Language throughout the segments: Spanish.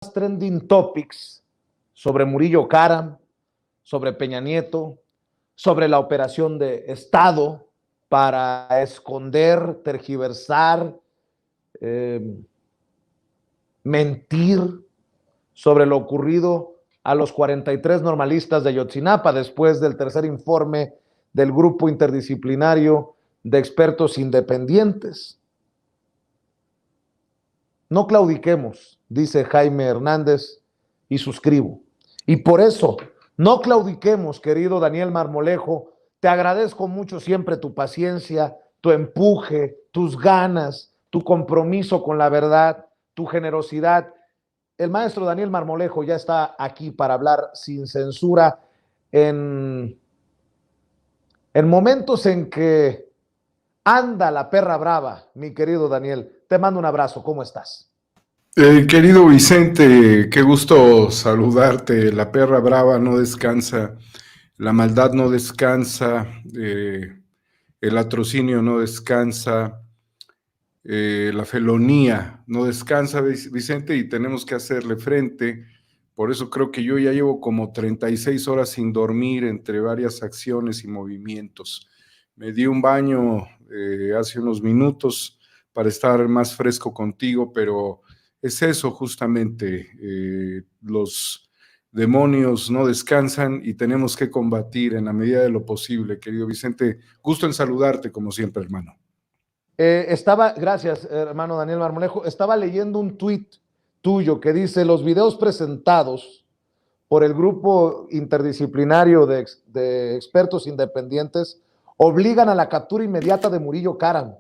más trending topics sobre Murillo Karam, sobre Peña Nieto, sobre la operación de Estado para esconder, tergiversar, mentir sobre lo ocurrido a los 43 normalistas de Ayotzinapa después del tercer informe del grupo interdisciplinario de expertos independientes. No claudiquemos, dice Jaime Hernández, y suscribo. Y por eso, no claudiquemos, querido Daniel Marmolejo. Te agradezco mucho siempre tu paciencia, tu empuje, tus ganas, tu compromiso con la verdad, tu generosidad. El maestro Daniel Marmolejo ya está aquí para hablar sin censura en momentos en que anda la perra brava, mi querido Daniel. Te mando un abrazo, ¿cómo estás? Querido Vicente, qué gusto saludarte. La perra brava no descansa, la maldad no descansa, el latrocinio no descansa, la felonía no descansa, Vicente, y tenemos que hacerle frente. Por eso creo que yo ya llevo como 36 horas sin dormir entre varias acciones y movimientos. Me di un baño hace unos minutos para estar más fresco contigo, pero es eso justamente, los demonios no descansan y tenemos que combatir en la medida de lo posible, querido Vicente. Gusto en saludarte como siempre, hermano. Gracias, hermano Daniel Marmolejo, estaba leyendo un tuit tuyo que dice: los videos presentados por el grupo interdisciplinario de expertos independientes obligan a la captura inmediata de Murillo Karam.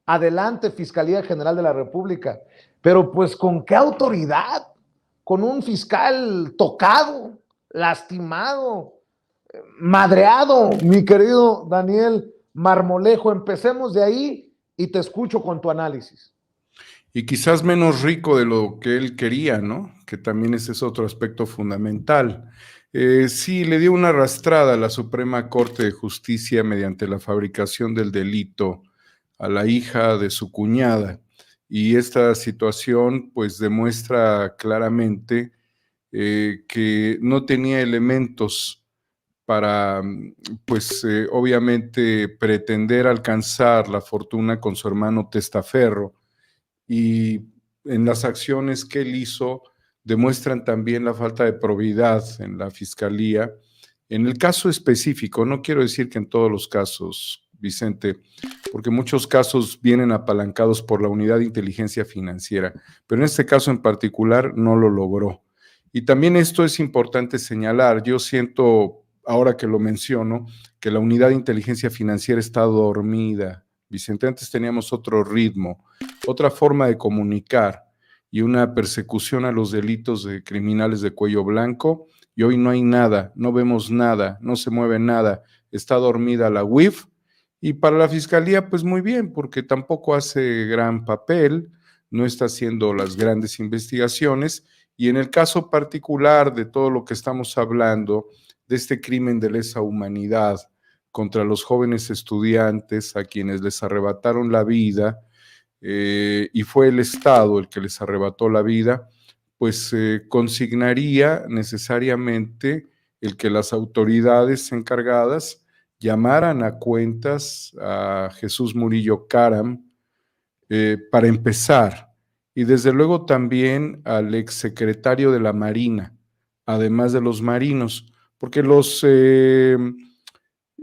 Adelante, Fiscalía General de la República. Pero pues, ¿con qué autoridad? Con un fiscal tocado, lastimado, madreado, mi querido Daniel Marmolejo. Empecemos de ahí y te escucho con tu análisis. Y quizás menos rico de lo que él quería, ¿no? Que también ese es otro aspecto fundamental. Sí, le dio una arrastrada a la Suprema Corte de Justicia mediante la fabricación del delito a la hija de su cuñada. Y esta situación pues demuestra claramente que no tenía elementos para, pues obviamente, pretender alcanzar la fortuna con su hermano testaferro, y en las acciones que él hizo demuestran también la falta de probidad en la fiscalía. En el caso específico, no quiero decir que en todos los casos, Vicente, porque muchos casos vienen apalancados por la Unidad de Inteligencia Financiera, pero en este caso en particular no lo logró. Y también esto es importante señalar. Yo siento, ahora que lo menciono, que la Unidad de Inteligencia Financiera está dormida. Vicente, antes teníamos otro ritmo, otra forma de comunicar y una persecución a los delitos de criminales de cuello blanco, y hoy no hay nada, no vemos nada, no se mueve nada, está dormida la UIF. Y para la Fiscalía, pues muy bien, porque tampoco hace gran papel, no está haciendo las grandes investigaciones, y en el caso particular de todo lo que estamos hablando, de este crimen de lesa humanidad contra los jóvenes estudiantes a quienes les arrebataron la vida, y fue el Estado el que les arrebató la vida, pues consignaría necesariamente el que las autoridades encargadas llamaran a cuentas a Jesús Murillo Karam, para empezar, y desde luego también al exsecretario de la Marina, además de los marinos, porque los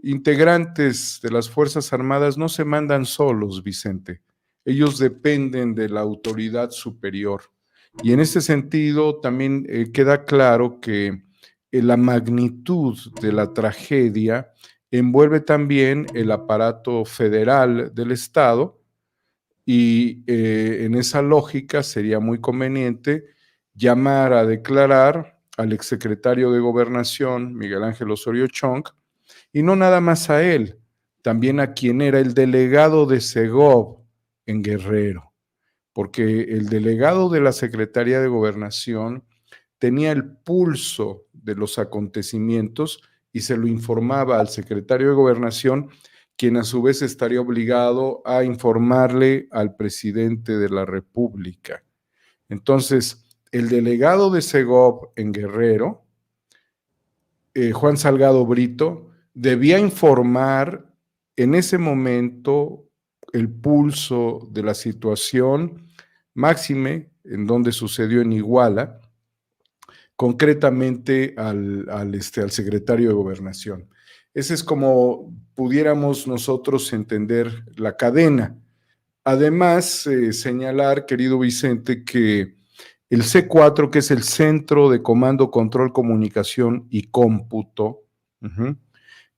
integrantes de las Fuerzas Armadas no se mandan solos, Vicente. Ellos dependen de la autoridad superior. Y en ese sentido también queda claro que la magnitud de la tragedia envuelve también el aparato federal del Estado, y en esa lógica sería muy conveniente llamar a declarar al exsecretario de Gobernación, Miguel Ángel Osorio Chong, y no nada más a él, también a quien era el delegado de Segov en Guerrero, porque el delegado de la Secretaría de Gobernación tenía el pulso de los acontecimientos y se lo informaba al secretario de Gobernación, quien a su vez estaría obligado a informarle al presidente de la República. Entonces, el delegado de Segov en Guerrero, Juan Salgado Brito, debía informar en ese momento el pulso de la situación, máxime en donde sucedió en Iguala, concretamente al secretario de Gobernación. Ese es como pudiéramos nosotros entender la cadena. Además, señalar, querido Vicente, que el C4, que es el Centro de Comando, Control, Comunicación y Cómputo,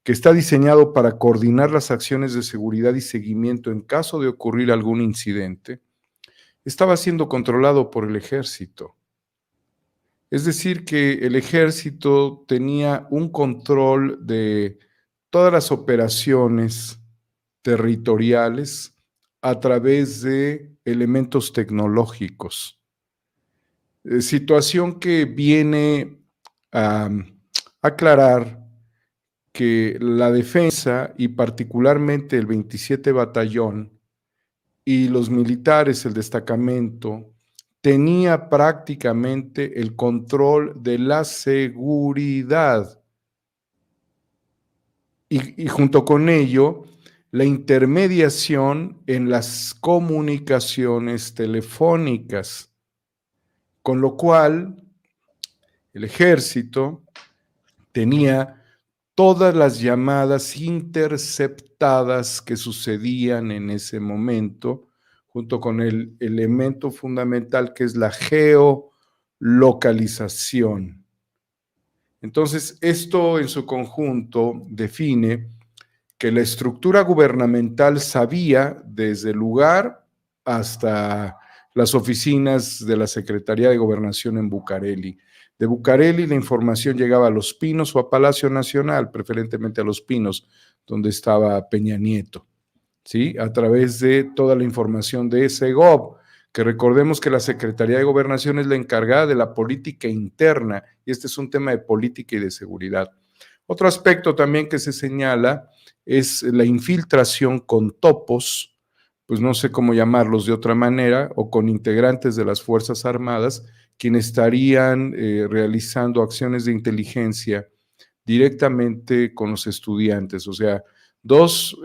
que está diseñado para coordinar las acciones de seguridad y seguimiento en caso de ocurrir algún incidente, estaba siendo controlado por el ejército. Es decir, que el ejército tenía un control de todas las operaciones territoriales a través de elementos tecnológicos. Situación que viene a aclarar que la defensa y particularmente el 27 Batallón y los militares, el destacamento, tenía prácticamente el control de la seguridad y junto con ello la intermediación en las comunicaciones telefónicas, con lo cual el ejército tenía todas las llamadas interceptadas que sucedían en ese momento, junto con el elemento fundamental que es la geolocalización. Entonces, esto en su conjunto define que la estructura gubernamental sabía desde el lugar hasta las oficinas de la Secretaría de Gobernación en Bucareli. De Bucareli la información llegaba a Los Pinos o a Palacio Nacional, preferentemente a Los Pinos, donde estaba Peña Nieto, ¿sí? A través de toda la información de Segov, que recordemos que la Secretaría de Gobernación es la encargada de la política interna, y este es un tema de política y de seguridad. Otro aspecto también que se señala es la infiltración con topos, pues no sé cómo llamarlos de otra manera, o con integrantes de las Fuerzas Armadas, quienes estarían realizando acciones de inteligencia directamente con los estudiantes. O sea, dos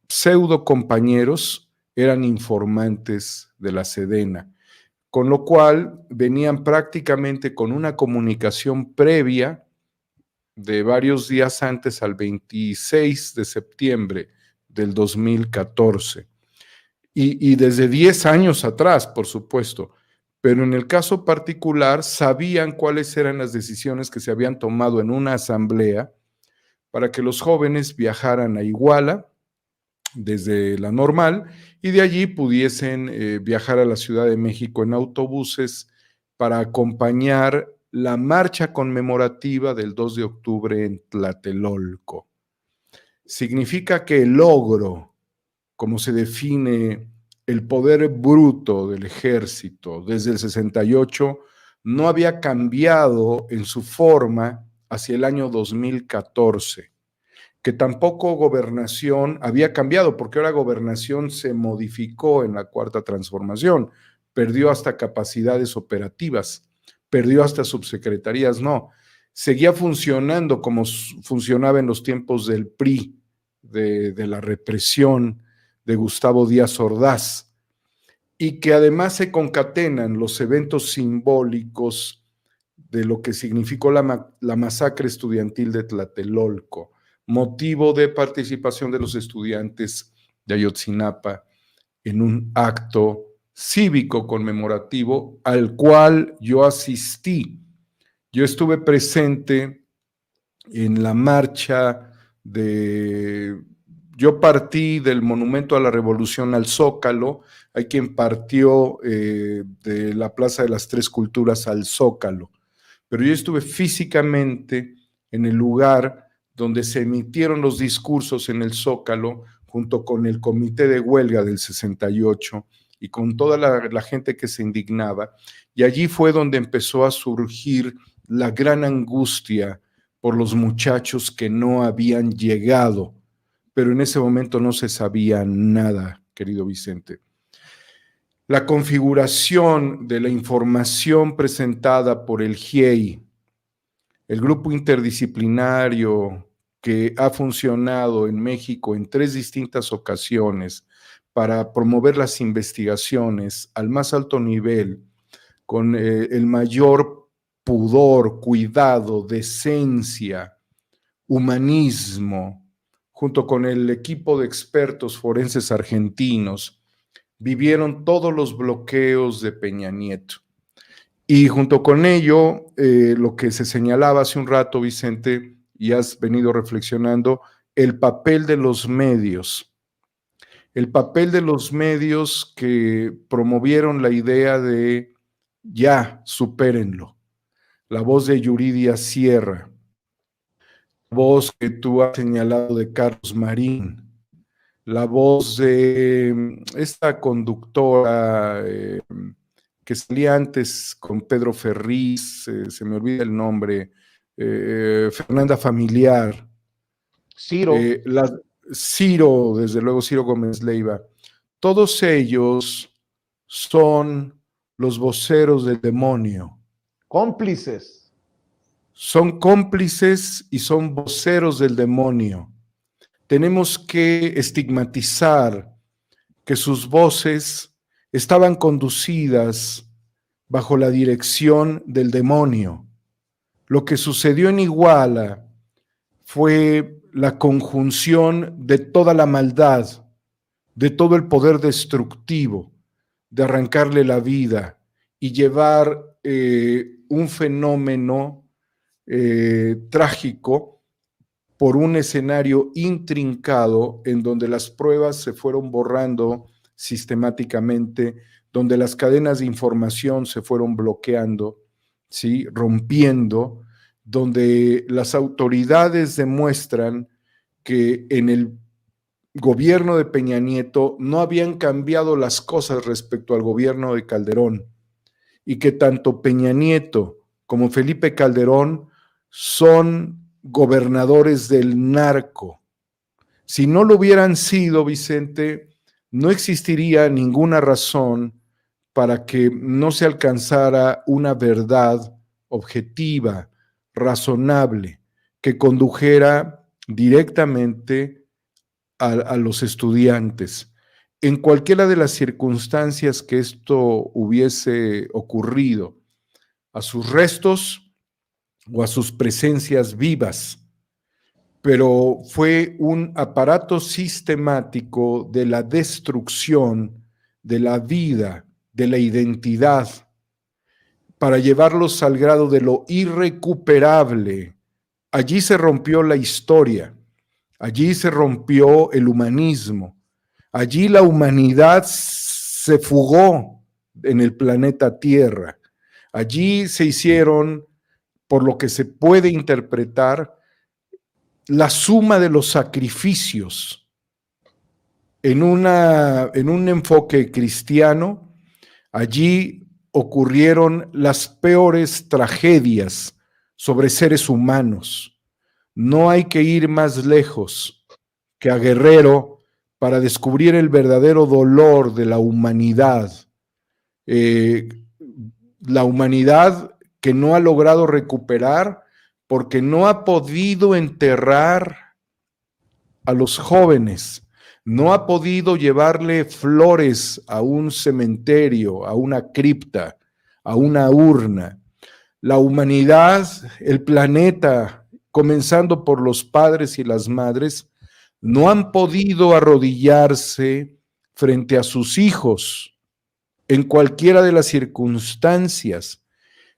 pseudo compañeros eran informantes de la Sedena, con lo cual venían prácticamente con una comunicación previa de varios días antes al 26 de septiembre del 2014. Y desde 10 años atrás, por supuesto. Pero en el caso particular, sabían cuáles eran las decisiones que se habían tomado en una asamblea para que los jóvenes viajaran a Iguala desde la normal y de allí pudiesen viajar a la Ciudad de México en autobuses para acompañar la marcha conmemorativa del 2 de octubre en Tlatelolco. Significa que el logro, como se define el poder bruto del ejército desde el 68, no había cambiado en su forma hacia el año 2014, que tampoco Gobernación había cambiado, porque ahora Gobernación se modificó en la Cuarta Transformación, perdió hasta capacidades operativas, perdió hasta subsecretarías, no, seguía funcionando como funcionaba en los tiempos del PRI, de la represión de Gustavo Díaz Ordaz, y que además se concatenan los eventos simbólicos de lo que significó la masacre estudiantil de Tlatelolco, motivo de participación de los estudiantes de Ayotzinapa en un acto cívico conmemorativo al cual yo asistí. Yo estuve presente en la marcha yo partí del Monumento a la Revolución al Zócalo, hay quien partió de la Plaza de las Tres Culturas al Zócalo, pero yo estuve físicamente en el lugar donde se emitieron los discursos en el Zócalo, junto con el comité de huelga del 68 y con toda la gente que se indignaba, y allí fue donde empezó a surgir la gran angustia por los muchachos que no habían llegado, pero en ese momento no se sabía nada, querido Vicente. la configuración de la información presentada por el GIEI, el grupo interdisciplinario que ha funcionado en México en 3 distintas ocasiones para promover las investigaciones al más alto nivel, con el mayor pudor, cuidado, decencia, humanismo, junto con el equipo de expertos forenses argentinos, vivieron todos los bloqueos de Peña Nieto. Y junto con ello, lo que se señalaba hace un rato, Vicente, y has venido reflexionando, el papel de los medios. El papel de los medios que promovieron la idea de ya, supérenlo. La voz de Yuridia Sierra, la voz que tú has señalado de Carlos Marín, la voz de esta conductora que salía antes con Pedro Ferriz, se me olvida el nombre, Fernanda Familiar, Ciro. Ciro, desde luego Ciro Gómez Leiva, todos ellos son los voceros del demonio. Cómplices. Son cómplices y son voceros del demonio. Tenemos que estigmatizar que sus voces estaban conducidas bajo la dirección del demonio. Lo que sucedió en Iguala fue la conjunción de toda la maldad, de todo el poder destructivo, de arrancarle la vida y llevar un fenómeno trágico por un escenario intrincado en donde las pruebas se fueron borrando sistemáticamente, donde las cadenas de información se fueron bloqueando, ¿sí? Rompiendo, donde las autoridades demuestran que en el gobierno de Peña Nieto no habían cambiado las cosas respecto al gobierno de Calderón y que tanto Peña Nieto como Felipe Calderón son gobernadores del narco. Si no lo hubieran sido, Vicente, no existiría ninguna razón para que no se alcanzara una verdad objetiva, razonable, que condujera directamente a los estudiantes. En cualquiera de las circunstancias que esto hubiese ocurrido, a sus restos o a sus presencias vivas, pero fue un aparato sistemático de la destrucción de la vida, de la identidad, para llevarlos al grado de lo irrecuperable. Allí se rompió la historia, allí se rompió el humanismo, allí la humanidad se fugó en el planeta Tierra, allí se hicieron, por lo que se puede interpretar, la suma de los sacrificios en un enfoque cristiano. Allí ocurrieron las peores tragedias sobre seres humanos. No hay que ir más lejos que a Guerrero para descubrir el verdadero dolor de la humanidad. La humanidad que no ha logrado recuperar porque no ha podido enterrar a los jóvenes, no ha podido llevarle flores a un cementerio, a una cripta, a una urna. La humanidad, el planeta, comenzando por los padres y las madres, no han podido arrodillarse frente a sus hijos en cualquiera de las circunstancias.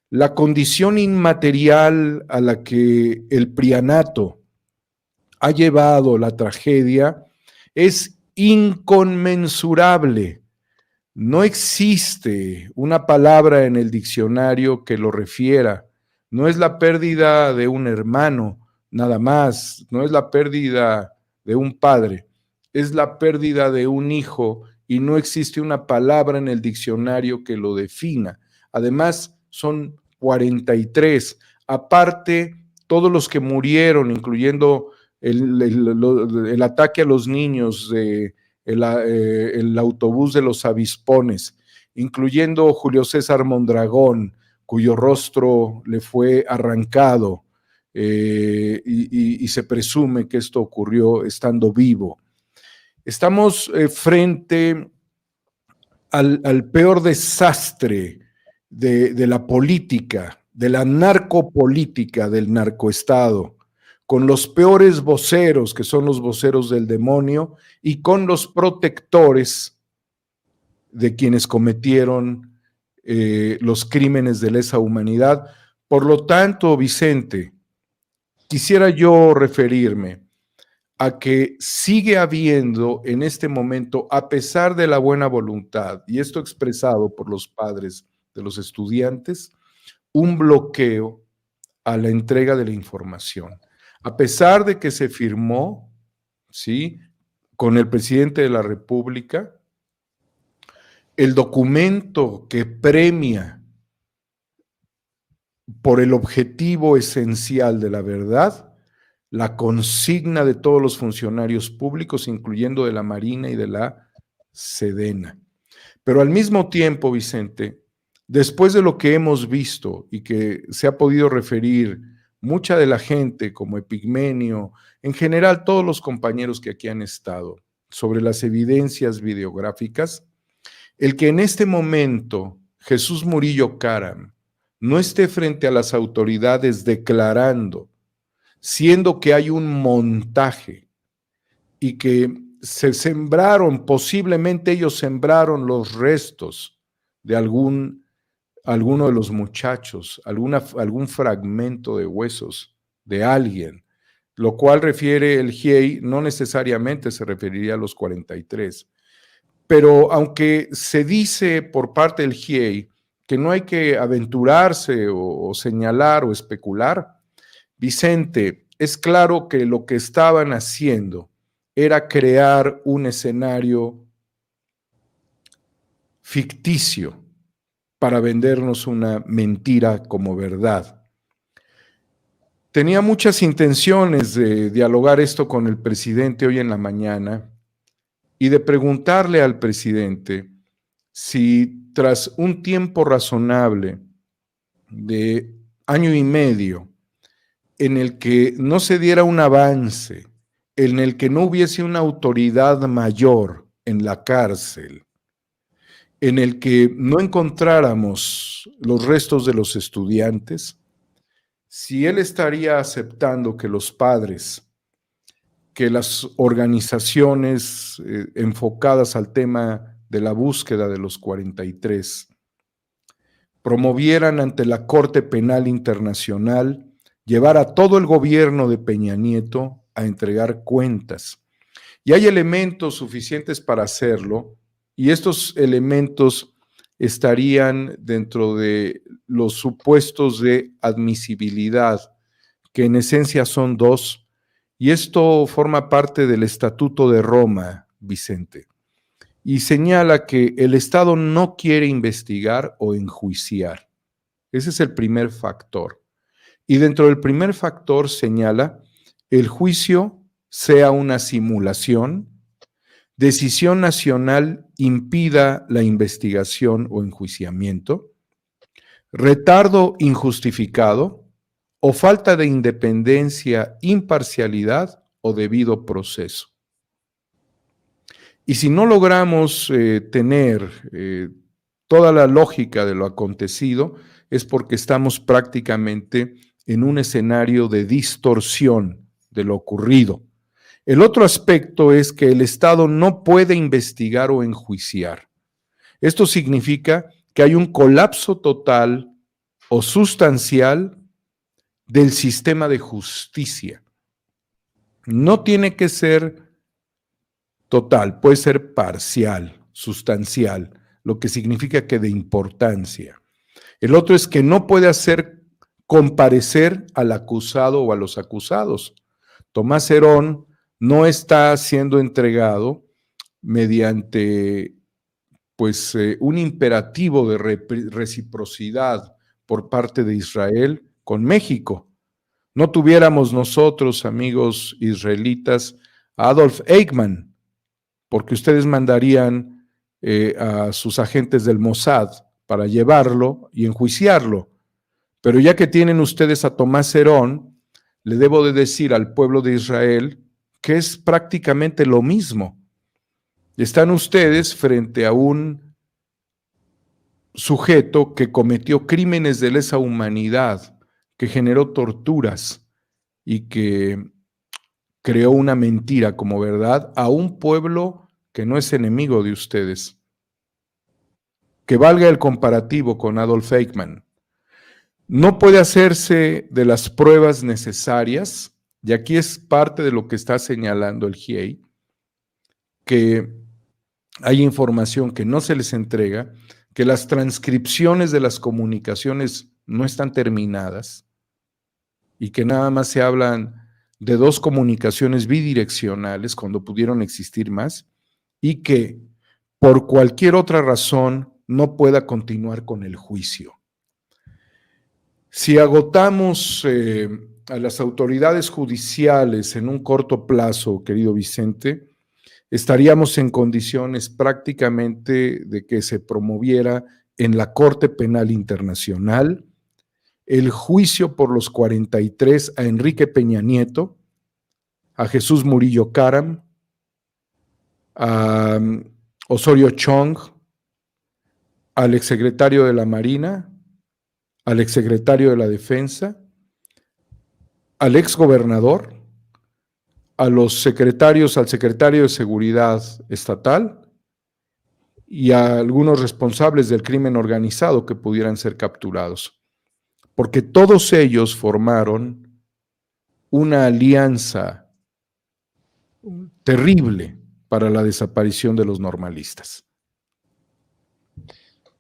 La condición inmaterial a la que el prianato ha llevado la tragedia es inconmensurable. No existe una palabra en el diccionario que lo refiera. No es la pérdida de un hermano, nada más. No es la pérdida de un padre. Es la pérdida de un hijo y no existe una palabra en el diccionario que lo defina. Además, son 43. Aparte, todos los que murieron, incluyendo el ataque a los niños, el autobús de los avispones, incluyendo Julio César Mondragón, cuyo rostro le fue arrancado, y se presume que esto ocurrió estando vivo. Estamos frente al peor desastre de la política, de la narcopolítica, del narcoestado, con los peores voceros, que son los voceros del demonio, y con los protectores de quienes cometieron los crímenes de lesa humanidad. Por lo tanto, Vicente, quisiera yo referirme a que sigue habiendo en este momento, a pesar de la buena voluntad, y esto expresado por los padres de los estudiantes, un bloqueo a la entrega de la información. A pesar de que se firmó, ¿sí?, con el presidente de la República, el documento que premia por el objetivo esencial de la verdad, la consigna de todos los funcionarios públicos, incluyendo de la Marina y de la Sedena. Pero al mismo tiempo, Vicente, después de lo que hemos visto y que se ha podido referir mucha de la gente, como Epigmenio, en general todos los compañeros que aquí han estado, sobre las evidencias videográficas, el que en este momento Jesús Murillo Caram no esté frente a las autoridades declarando, siendo que hay un montaje y que se sembraron, posiblemente ellos sembraron los restos de alguno de los muchachos, algún fragmento de huesos de alguien, lo cual refiere el GIEI, no necesariamente se referiría a los 43. Pero aunque se dice por parte del GIEI que no hay que aventurarse o señalar o especular, Vicente, es claro que lo que estaban haciendo era crear un escenario ficticio para vendernos una mentira como verdad. Tenía muchas intenciones de dialogar esto con el presidente hoy en la mañana y de preguntarle al presidente si tras un tiempo razonable de año y medio en el que no se diera un avance, en el que no hubiese una autoridad mayor en la cárcel, en el que no encontráramos los restos de los estudiantes, si él estaría aceptando que los padres, que las organizaciones enfocadas al tema de la búsqueda de los 43 promovieran ante la Corte Penal Internacional llevar a todo el gobierno de Peña Nieto a entregar cuentas. Y hay elementos suficientes para hacerlo, y estos elementos estarían dentro de los supuestos de admisibilidad, que en esencia son dos, y esto forma parte del Estatuto de Roma, Vicente, y señala que el Estado no quiere investigar o enjuiciar. Ese es el primer factor. Y dentro del primer factor señala el juicio sea una simulación, decisión nacional impida la investigación o enjuiciamiento, retardo injustificado o falta de independencia, imparcialidad o debido proceso. Y si no logramos tener toda la lógica de lo acontecido, es porque estamos prácticamente en un escenario de distorsión de lo ocurrido. El otro aspecto es que el Estado no puede investigar o enjuiciar. Esto significa que hay un colapso total o sustancial del sistema de justicia. No tiene que ser total, puede ser parcial, sustancial, lo que significa que de importancia. El otro es que no puede hacer comparecer al acusado o a los acusados. Tomás Herón no está siendo entregado mediante un imperativo de reciprocidad por parte de Israel con México. No tuviéramos nosotros, amigos israelitas, a Adolf Eichmann, porque ustedes mandarían a sus agentes del Mossad para llevarlo y enjuiciarlo. Pero ya que tienen ustedes a Tomás Herón, le debo de decir al pueblo de Israel que es prácticamente lo mismo. Están ustedes frente a un sujeto que cometió crímenes de lesa humanidad, que generó torturas y que creó una mentira como verdad a un pueblo que no es enemigo de ustedes. Que valga el comparativo con Adolf Eichmann. No puede hacerse de las pruebas necesarias, y aquí es parte de lo que está señalando el GIEI, que hay información que no se les entrega, que las transcripciones de las comunicaciones no están terminadas y que nada más se hablan de 2 comunicaciones bidireccionales cuando pudieron existir más y que por cualquier otra razón no pueda continuar con el juicio. Si agotamos a las autoridades judiciales en un corto plazo, querido Vicente, estaríamos en condiciones prácticamente de que se promoviera en la Corte Penal Internacional el juicio por los 43 a Enrique Peña Nieto, a Jesús Murillo Caram, a Osorio Chong, al exsecretario de la Marina, al exsecretario de la Defensa, al exgobernador, a los secretarios, al secretario de Seguridad Estatal y a algunos responsables del crimen organizado que pudieran ser capturados. Porque todos ellos formaron una alianza terrible para la desaparición de los normalistas.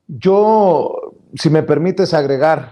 Yo, si me permites agregar,